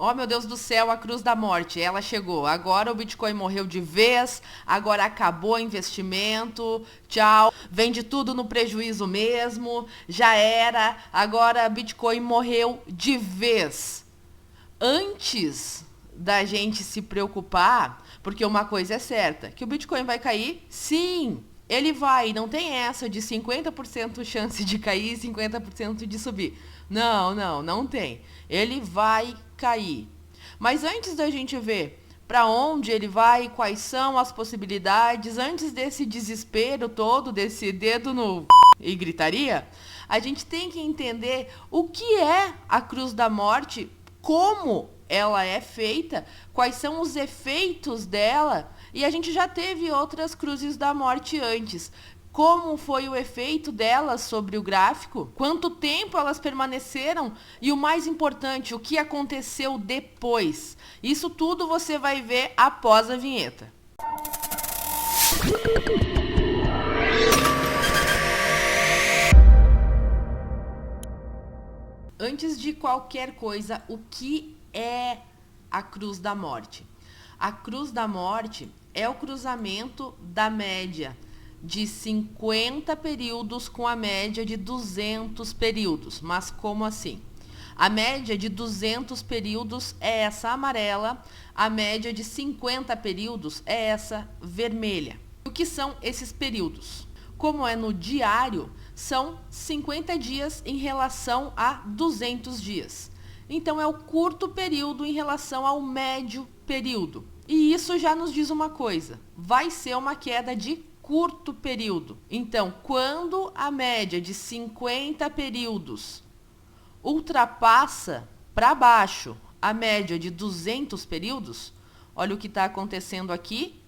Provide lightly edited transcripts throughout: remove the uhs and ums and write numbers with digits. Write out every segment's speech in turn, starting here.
Oh, meu Deus do céu, a cruz da morte, ela chegou. Agora o Bitcoin morreu de vez, agora acabou o investimento, tchau, vende tudo no prejuízo mesmo, já era, agora Bitcoin morreu de vez. Antes da gente se preocupar, porque uma coisa é certa, que o Bitcoin vai cair, sim, ele vai, não tem essa de 50% chance de cair e 50% de subir. Não tem. Ele vai cair. Mas antes da gente ver para onde ele vai, quais são as possibilidades, antes desse desespero todo, desse dedo no e gritaria, a gente tem que entender o que é a cruz da morte, como ela é feita, quais são os efeitos dela, e a gente já teve outras cruzes da morte antes. Como foi o efeito delas sobre o gráfico? Quanto tempo elas permaneceram? E o mais importante, o que aconteceu depois? Isso tudo você vai ver após a vinheta. Antes de qualquer coisa, o que é a cruz da morte? A cruz da morte é o cruzamento da média de 50 períodos com a média de 200 períodos. Mas como assim? A média de 200 períodos é essa amarela, a média de 50 períodos é essa vermelha. O que são esses períodos? Como é no diário, são 50 dias em relação a 200 dias. Então, é o curto período em relação ao médio período. E isso já nos diz uma coisa, vai ser uma queda de curto período. Então, quando a média de 50 períodos ultrapassa para baixo a média de 200 períodos, olha o que está acontecendo aqui,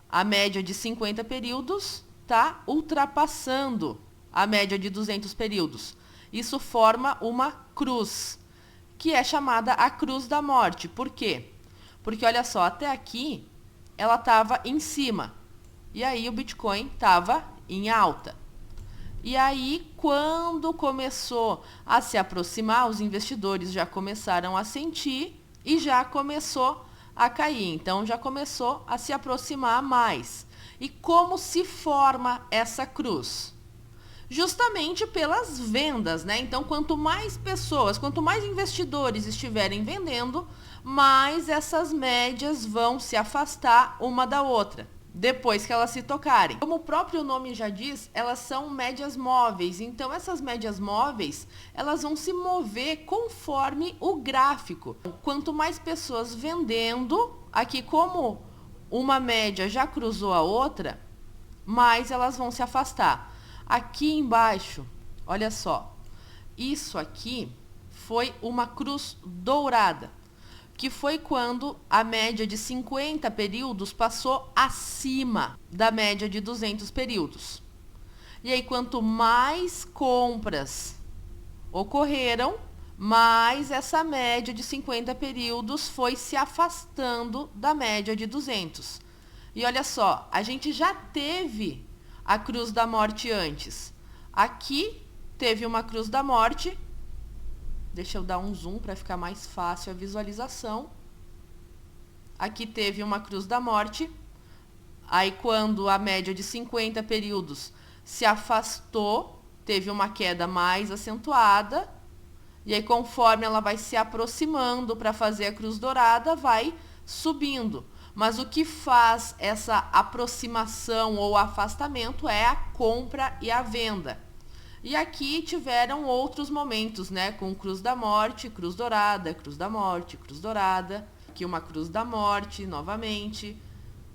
a média de 50 períodos está ultrapassando a média de 200 períodos. Isso forma uma cruz, que é chamada a cruz da morte. Por quê? Porque olha só, até aqui ela estava em cima. E aí o Bitcoin estava em alta. E aí, quando começou a se aproximar, os investidores já começaram a sentir e já começou a cair. Então, já começou a se aproximar mais. E como se forma essa cruz? Justamente pelas vendas, né? Então, quanto mais pessoas, quanto mais investidores estiverem vendendo, mais essas médias vão se afastar uma da outra, depois que elas se tocarem. Como o próprio nome já diz, elas são médias móveis. Então, essas médias móveis, elas vão se mover conforme o gráfico. Quanto mais pessoas vendendo, aqui como uma média já cruzou a outra, mais elas vão se afastar. Aqui embaixo, olha só, isso aqui foi uma cruz dourada, que foi quando a média de 50 períodos passou acima da média de 200 períodos. E aí, quanto mais compras ocorreram, mais essa média de 50 períodos foi se afastando da média de 200. E olha só, a gente já teve a cruz da morte antes. Aqui teve uma cruz da morte. Deixa eu dar um zoom para ficar mais fácil a visualização. Aqui teve uma cruz da morte. Aí, quando a média de 50 períodos se afastou, teve uma queda mais acentuada. E aí, conforme ela vai se aproximando para fazer a cruz dourada, vai subindo. Mas o que faz essa aproximação ou afastamento é a compra e a venda. E aqui tiveram outros momentos, né? Com cruz da morte, cruz dourada, cruz da morte, cruz dourada. Aqui uma cruz da morte, novamente.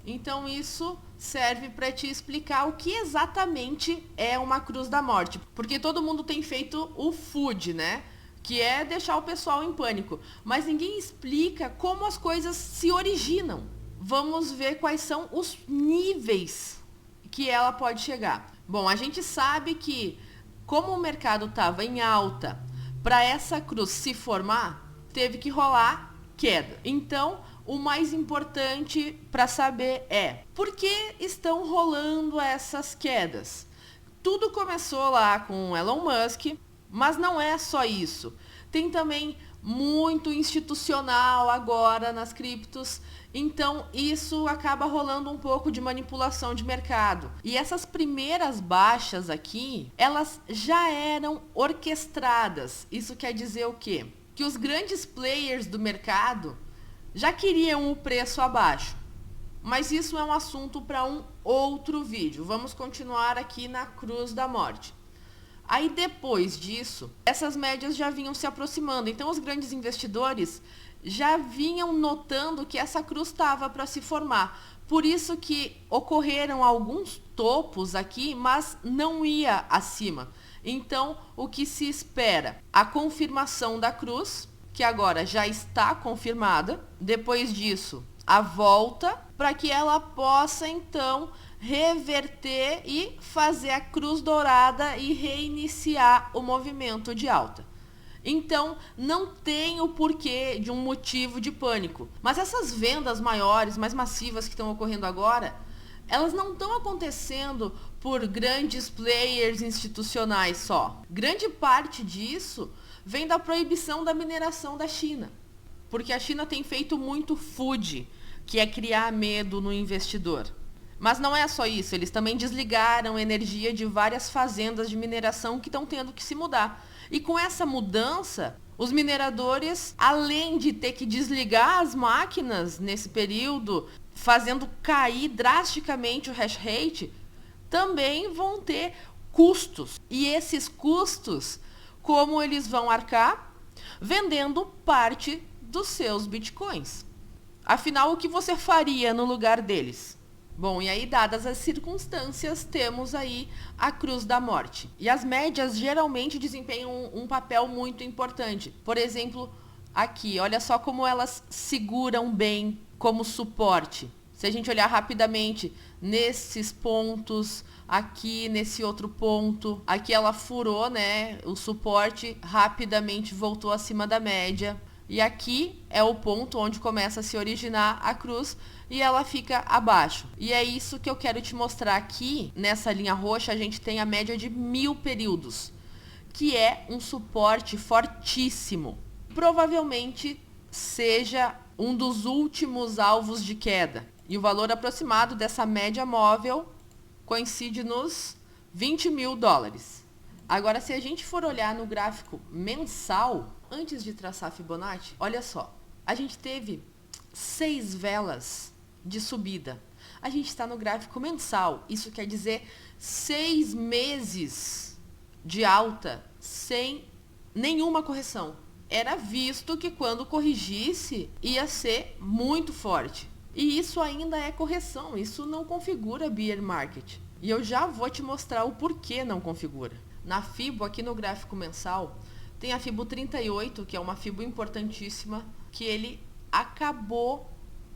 Então, isso serve para te explicar o que exatamente é uma cruz da morte. Porque todo mundo tem feito o FUD, né? Que é deixar o pessoal em pânico. Mas ninguém explica como as coisas se originam. Vamos ver quais são os níveis que ela pode chegar. Bom, a gente sabe que, como o mercado estava em alta, para essa cruz se formar, teve que rolar queda. Então, o mais importante para saber é por que estão rolando essas quedas. Tudo começou lá com Elon Musk, mas não é só isso. Tem também muito institucional agora nas criptos. Então, isso acaba rolando um pouco de manipulação de mercado. E essas primeiras baixas aqui, elas já eram orquestradas. Isso quer dizer o quê? Que os grandes players do mercado já queriam o preço abaixo. Mas isso é um assunto para um outro vídeo. Vamos continuar aqui na Cruz da Morte. Aí depois disso, essas médias já vinham se aproximando. Então os grandes investidores já vinham notando que essa cruz estava para se formar. Por isso que ocorreram alguns topos aqui, mas não ia acima. Então, o que se espera? A confirmação da cruz, que agora já está confirmada. Depois disso, a volta, para que ela possa, então, reverter e fazer a cruz dourada e reiniciar o movimento de alta. Então, não tem o porquê de um motivo de pânico. Mas essas vendas maiores, mais massivas que estão ocorrendo agora, elas não estão acontecendo por grandes players institucionais só. Grande parte disso vem da proibição da mineração da China. Porque a China tem feito muito FUD, que é criar medo no investidor. Mas não é só isso, eles também desligaram energia de várias fazendas de mineração que estão tendo que se mudar. E com essa mudança, os mineradores, além de ter que desligar as máquinas nesse período, fazendo cair drasticamente o hash rate, também vão ter custos. E esses custos, como eles vão arcar? Vendendo parte dos seus bitcoins. Afinal, o que você faria no lugar deles? Bom, e aí, dadas as circunstâncias, temos aí a Cruz da Morte. E as médias geralmente desempenham um papel muito importante. Por exemplo, aqui, olha só como elas seguram bem como suporte. Se a gente olhar rapidamente nesses pontos, aqui nesse outro ponto, aqui ela furou, né? O suporte rapidamente voltou acima da média. E aqui é o ponto onde começa a se originar a cruz e ela fica abaixo. E é isso que eu quero te mostrar aqui. Nessa linha roxa a gente tem a média de 1000 períodos, que é um suporte fortíssimo. Provavelmente seja um dos últimos alvos de queda. E o valor aproximado dessa média móvel coincide nos $20.000. Agora, se a gente for olhar no gráfico mensal, antes de traçar a Fibonacci, olha só, a gente teve 6 velas de subida. A gente está no gráfico mensal, isso quer dizer 6 meses de alta sem nenhuma correção. Era visto que quando corrigisse ia ser muito forte. E isso ainda é correção, isso não configura bear market. E eu já vou te mostrar o porquê não configura. Na Fibo, aqui no gráfico mensal, tem a Fibo 38, que é uma Fibo importantíssima, que ele acabou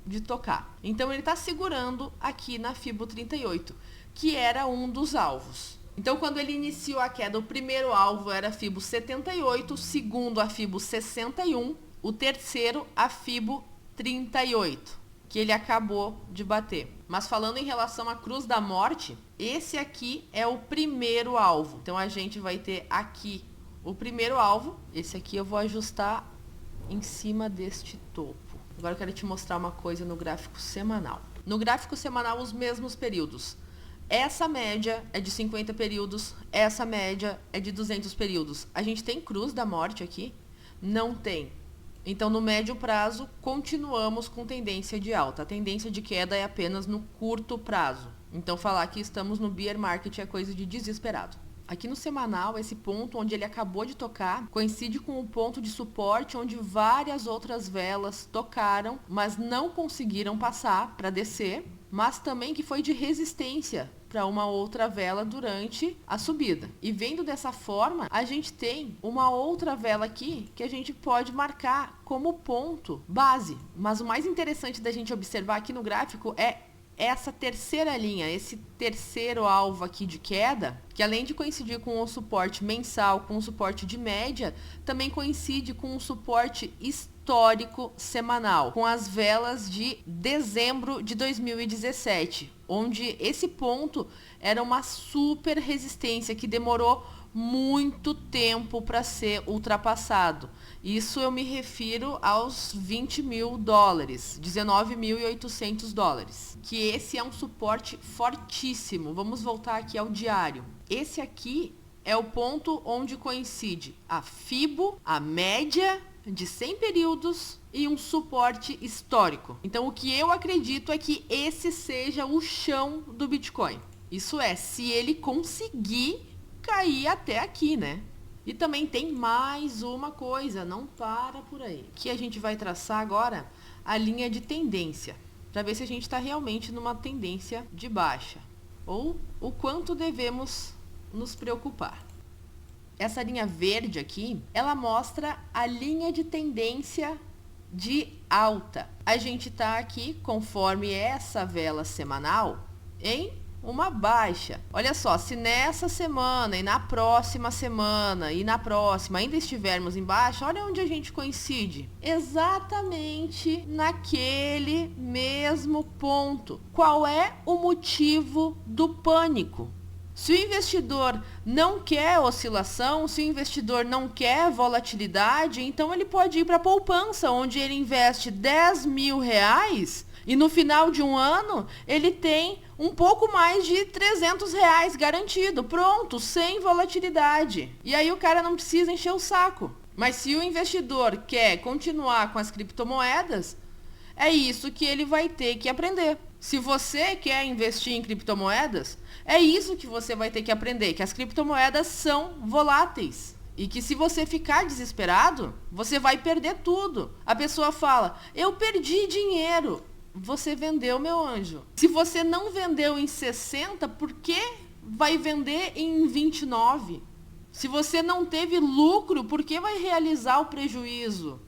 de tocar. Então, ele está segurando aqui na Fibo 38, que era um dos alvos. Então, quando ele iniciou a queda, o primeiro alvo era a Fibo 78, o segundo a Fibo 61, o terceiro a Fibo 38, que ele acabou de bater. Mas falando em relação à Cruz da Morte, esse aqui é o primeiro alvo. Então, a gente vai ter aqui o primeiro alvo. Esse aqui eu vou ajustar em cima deste topo. Agora eu quero te mostrar uma coisa no gráfico semanal. No gráfico semanal, os mesmos períodos. Essa média é de 50 períodos, essa média é de 200 períodos. A gente tem Cruz da Morte aqui? Não tem. Então, no médio prazo, continuamos com tendência de alta. A tendência de queda é apenas no curto prazo. Então, falar que estamos no bear market é coisa de desesperado. Aqui no semanal, esse ponto onde ele acabou de tocar coincide com o ponto de suporte onde várias outras velas tocaram, mas não conseguiram passar para descer, mas também que foi de resistência para uma outra vela durante a subida. E vendo dessa forma, a gente tem uma outra vela aqui que a gente pode marcar como ponto base. Mas o mais interessante da gente observar aqui no gráfico é essa terceira linha, esse terceiro alvo aqui de queda, que além de coincidir com o suporte mensal, com o suporte de média, também coincide com o suporte histórico semanal, com as velas de dezembro de 2017, onde esse ponto era uma super resistência que demorou muito tempo para ser ultrapassado. Isso eu me refiro aos 20 mil dólares, 19.800 dólares. Que esse é um suporte fortíssimo. Vamos voltar aqui ao diário. Esse aqui é o ponto onde coincide a FIBO, a média de 100 períodos e um suporte histórico. Então, o que eu acredito é que esse seja o chão do Bitcoin. Isso é, se ele conseguir cair até aqui, né? E também tem mais uma coisa, não para por aí. Que a gente vai traçar agora a linha de tendência, para ver se a gente está realmente numa tendência de baixa, ou o quanto devemos nos preocupar. Essa linha verde aqui, ela mostra a linha de tendência de alta. A gente está aqui, conforme essa vela semanal, em uma baixa. Olha só, se nessa semana e na próxima semana e na próxima ainda estivermos em baixa, olha onde a gente coincide. Exatamente naquele mesmo ponto. Qual é o motivo do pânico? Se o investidor não quer oscilação, se o investidor não quer volatilidade, então ele pode ir para a poupança, onde ele investe 10 mil reais e no final de um ano ele tem um pouco mais de 300 reais garantido, pronto, sem volatilidade. E aí o cara não precisa encher o saco. Mas se o investidor quer continuar com as criptomoedas, é isso que ele vai ter que aprender. Se você quer investir em criptomoedas, é isso que você vai ter que aprender, que as criptomoedas são voláteis. E que se você ficar desesperado, você vai perder tudo. A pessoa fala, eu perdi dinheiro. Você vendeu, meu anjo. Se você não vendeu em 60, por que vai vender em 29? Se você não teve lucro, por que vai realizar o prejuízo?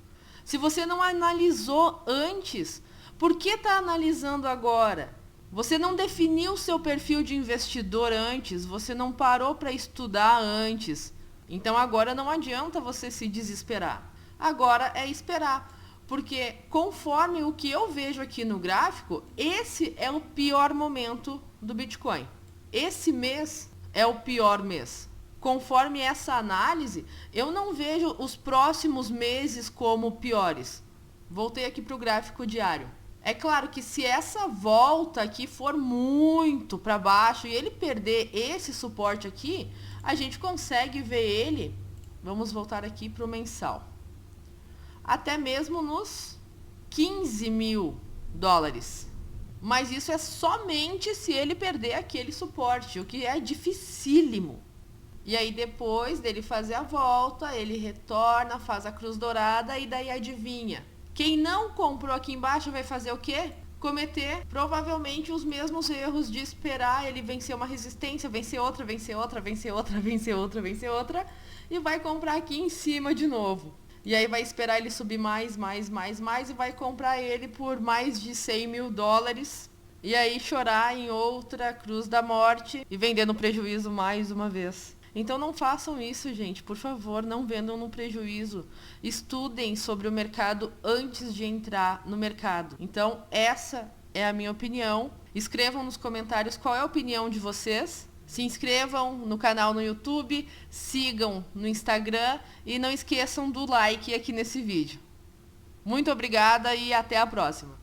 Se você não analisou antes, por que está analisando agora? Você não definiu o seu perfil de investidor antes, você não parou para estudar antes. Então agora não adianta você se desesperar. Agora é esperar. Porque conforme o que eu vejo aqui no gráfico, esse é o pior momento do Bitcoin. Esse mês é o pior mês. Conforme essa análise, eu não vejo os próximos meses como piores. Voltei aqui para o gráfico diário. É claro que se essa volta aqui for muito para baixo e ele perder esse suporte aqui, a gente consegue ver ele, vamos voltar aqui para o mensal, até mesmo nos 15 mil dólares. Mas isso é somente se ele perder aquele suporte, o que é dificílimo. E aí depois dele fazer a volta, ele retorna, faz a cruz dourada e daí adivinha. Quem não comprou aqui embaixo vai fazer o quê? Cometer provavelmente os mesmos erros de esperar ele vencer uma resistência, vencer outra, vencer outra, vencer outra, vencer outra, vencer outra, e vai comprar aqui em cima de novo. E aí vai esperar ele subir mais e vai comprar ele por mais de 100 mil dólares. E aí chorar em outra cruz da morte e vender no prejuízo mais uma vez. Então não façam isso, gente. Por favor, não vendam no prejuízo. Estudem sobre o mercado antes de entrar no mercado. Então essa é a minha opinião. Escrevam nos comentários qual é a opinião de vocês. Se inscrevam no canal no YouTube, sigam no Instagram e não esqueçam do like aqui nesse vídeo. Muito obrigada e até a próxima.